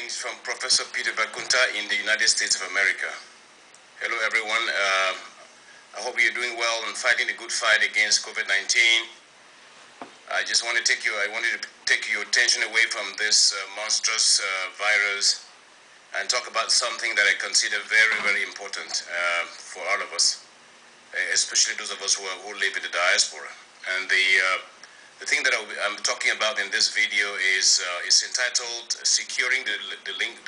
Greetings from Professor Peter Bakunta in the United States of America. Hello everyone. I hope you're doing well and fighting the good fight against COVID-19. I wanted to take your attention away from this monstrous virus and talk about something that I consider very, very important for all of us, especially those of us who live in the diaspora. And the thing that I'm talking about in this video is entitled Securing the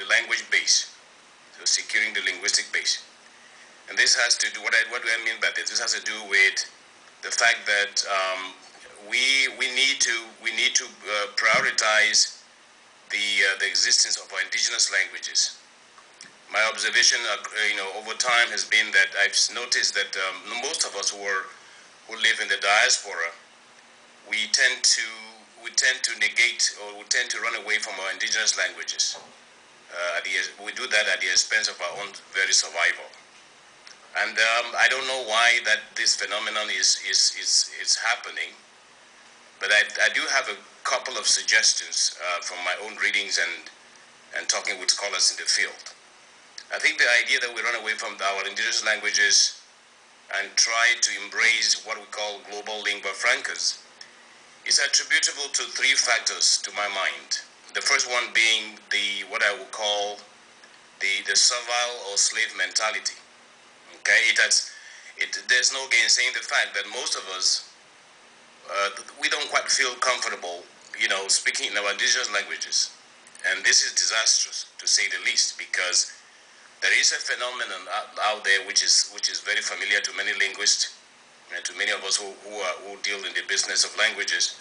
Language Base. So securing the linguistic base. And this has to do, what do I mean by this? This has to do with the fact that we need to prioritize the existence of our indigenous languages. My observation, over time has been that I've noticed that most of us who live in the diaspora, we tend to negate, or we tend to run away from our indigenous languages. We do that at the expense of our own very survival. And I don't know why that this phenomenon is happening, but I do have a couple of suggestions from my own readings and talking with scholars in the field. I think the idea that we run away from our indigenous languages and try to embrace what we call global lingua francas is attributable to three factors to my mind. The first one being what I would call the servile or slave mentality. Okay, there's no gainsaying the fact that most of us we don't quite feel comfortable, speaking in our indigenous languages, and this is disastrous to say the least, because there is a phenomenon out there which is very familiar to many linguists and to many of us who deal in the business of languages.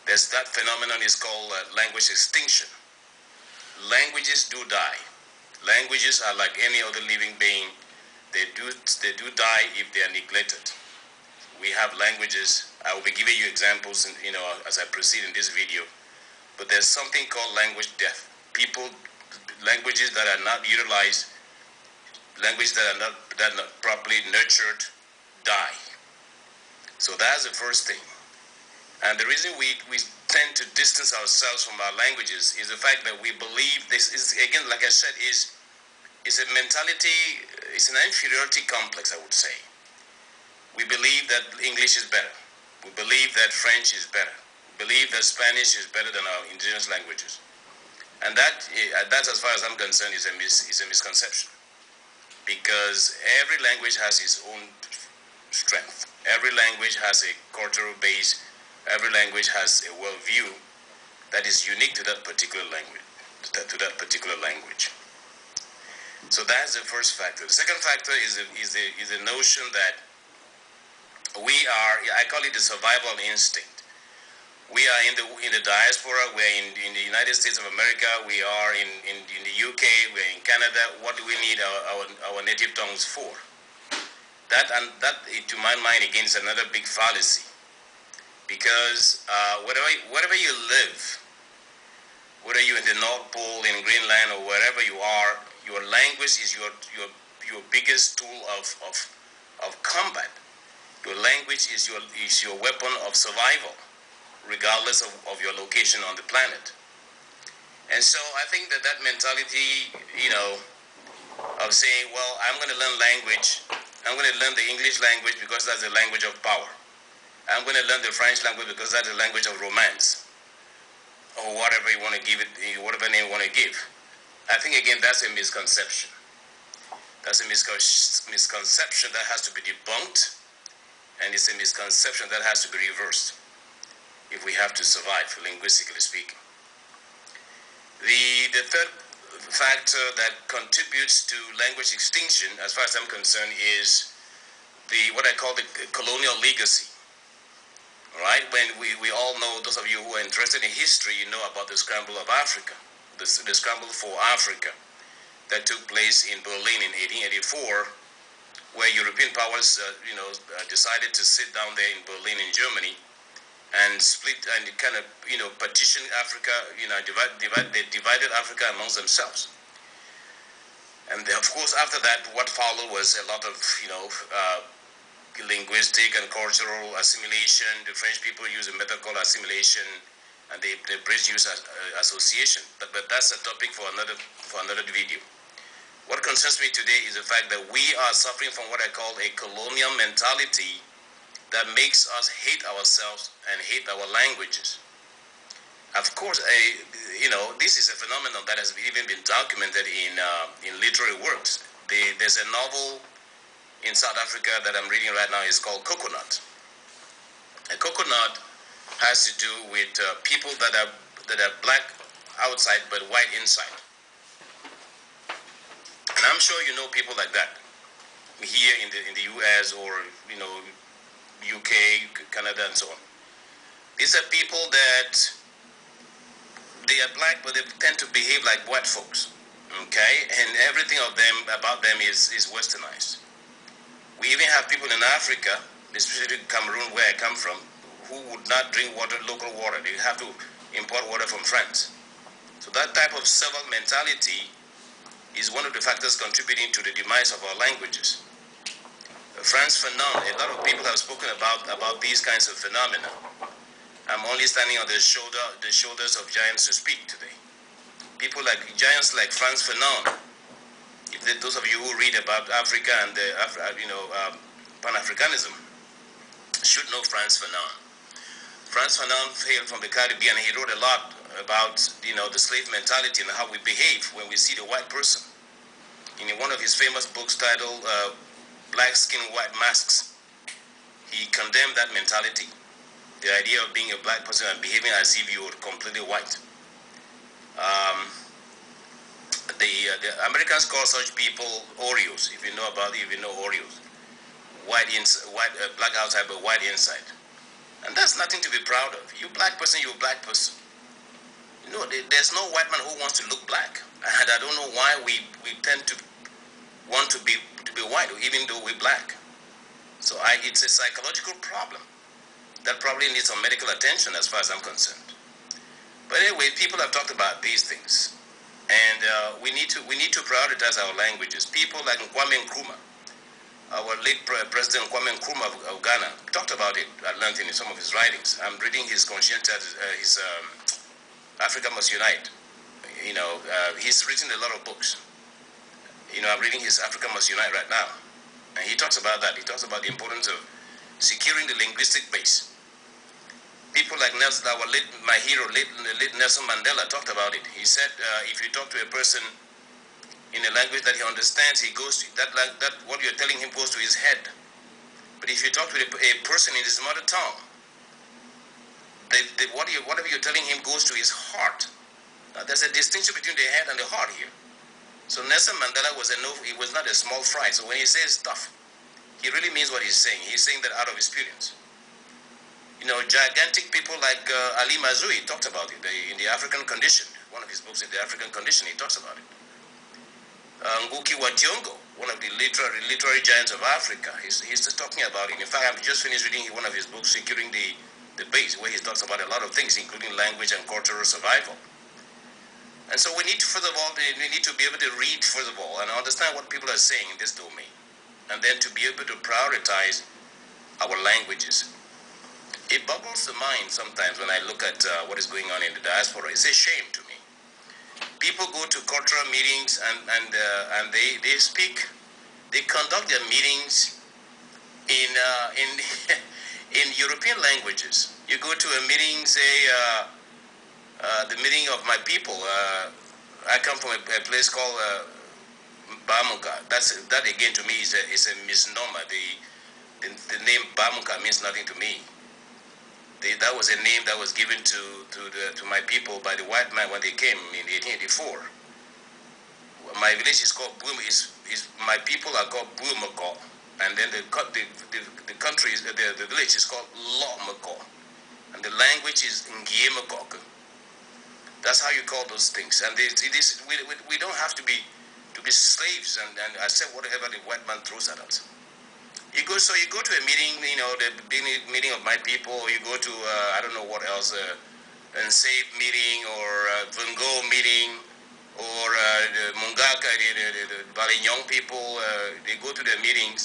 That phenomenon is called language extinction. Languages do die. Languages are like any other living being. They do die if they are neglected. We have languages. I will be giving you examples, as I proceed in this video. But there's something called language death. Languages that are not utilized, languages that are not properly nurtured, die. So that's the first thing. And the reason we tend to distance ourselves from our languages is the fact that we believe this is, again, like I said, is a mentality, it's an inferiority complex, I would say. We believe that English is better. We believe that French is better. We believe that Spanish is better than our indigenous languages. And that, as far as I'm concerned, is a misconception. Because every language has its own strength. Every language has a cultural base. Every language has a worldview that is unique to that particular language. So that's the first factor. The second factor is the notion that we are, I call it the survival instinct. We are in the diaspora. We're in the United States of America. We are in the UK. We're in Canada. What do we need our native tongues for? That, to my mind, again, is another big fallacy. Because wherever you live, whether you're in the North Pole, in Greenland, or wherever you are, your language is your biggest tool of combat. Your language is your weapon of survival, regardless of your location on the planet. And so I think that mentality, of saying, well, I'm going to learn language. I'm going to learn the English language because that's the language of power. I'm going to learn the French language because that's the language of romance, or whatever you want to give it, whatever name you want to give. I think, again, that's a misconception. That's a misconception that has to be debunked, and it's a misconception that has to be reversed if we have to survive, linguistically speaking. The third factor that contributes to language extinction, as far as I'm concerned, is what I call the colonial legacy. Right? When we all know, those of you who are interested in history, you know about the scramble of Africa, the scramble for Africa that took place in Berlin in 1884, where European powers, decided to sit down there in Berlin in Germany and split and kind of, partition Africa, they divided Africa amongst themselves. And of course, after that, what followed was a lot of, linguistic and cultural assimilation. The French people use a method called assimilation. and the British Association. But that's a topic for another video. What concerns me today is the fact that we are suffering from what I call a colonial mentality that makes us hate ourselves and hate our languages. Of course, this is a phenomenon that has even been documented in literary works. There's a novel in South Africa that I'm reading right now. It's called Coconut. A coconut has to do with people that are black outside but white inside. And I'm sure you know people like that here in the US or UK, Canada, and so on. These are people that they are black, but they tend to behave like white folks. Okay, and everything about them is westernized. We even have people in Africa, especially Cameroon, where I come from, who would not drink local water. They have to import water from France. So that type of serval mentality is one of the factors contributing to the demise of our languages. Frantz Fanon, a lot of people have spoken about these kinds of phenomena. I'm only standing on the shoulders of giants to speak today. People like giants like Frantz Fanon. Those of you who read about Africa and Pan-Africanism should know Frantz Fanon. Frantz Fanon hailed from the Caribbean. He wrote a lot about the slave mentality and how we behave when we see the white person. In one of his famous books titled Black Skin, White Masks, he condemned that mentality. The idea of being a black person and behaving as if you were completely white. The Americans call such people Oreos. If you know Oreos, black outside but white inside, and that's nothing to be proud of. You black person, you're a black person. There's no white man who wants to look black, and I don't know why we tend to want to be white, even though we're black. So it's a psychological problem that probably needs some medical attention as far as I'm concerned. But anyway, people have talked about these things, and we need to prioritize our languages. People like Kwame Nkrumah, our late President Kwame Nkrumah of Ghana, talked about it at length in some of his writings. I'm reading his Africa Must Unite. He's written a lot of books. I'm reading his Africa Must Unite right now, and he talks about that. He talks about the importance of securing the linguistic base. People like my hero, late Nelson Mandela, talked about it. He said, if you talk to a person in a language that he understands, he goes to that what you're telling him goes to his head. But if you talk to a person in his mother tongue, whatever you're telling him goes to his heart. Now, there's a distinction between the head and the heart here. So Nelson Mandela he was not a small fry. So when he says stuff, he really means what he's saying. He's saying that out of experience. Gigantic people like Ali Mazrui talked about it in the African Condition. One of his books, in the African Condition, he talks about it. Ngugi wa Thiong'o, one of the literary giants of Africa, he's just talking about it. In fact, I've just finished reading one of his books, Securing the Base, where he talks about a lot of things, including language and cultural survival. And so we need to be able to read, first of all, and understand what people are saying in this domain, and then to be able to prioritize our languages. It boggles the mind sometimes when I look at what is going on in the diaspora. It's a shame to me. People go to cultural meetings and they speak. They conduct their meetings in European languages. You go to a meeting, say the meeting of my people. I come from a place called Bamuka. That again to me is a misnomer. The name Bamuka means nothing to me. That was a name that was given to my people by the white man when they came in 1884. My village is called my people are called Bumako, and then the country the village is called Lomako, and the language is Ngiemako. That's how you call those things. And we don't have to be slaves and accept whatever the white man throws at us. You go to a meeting, the meeting of my people, or you go to I don't know what else, an SAVE meeting or Vungo meeting, or the Mungaka, the Balinyong people. They go to their meetings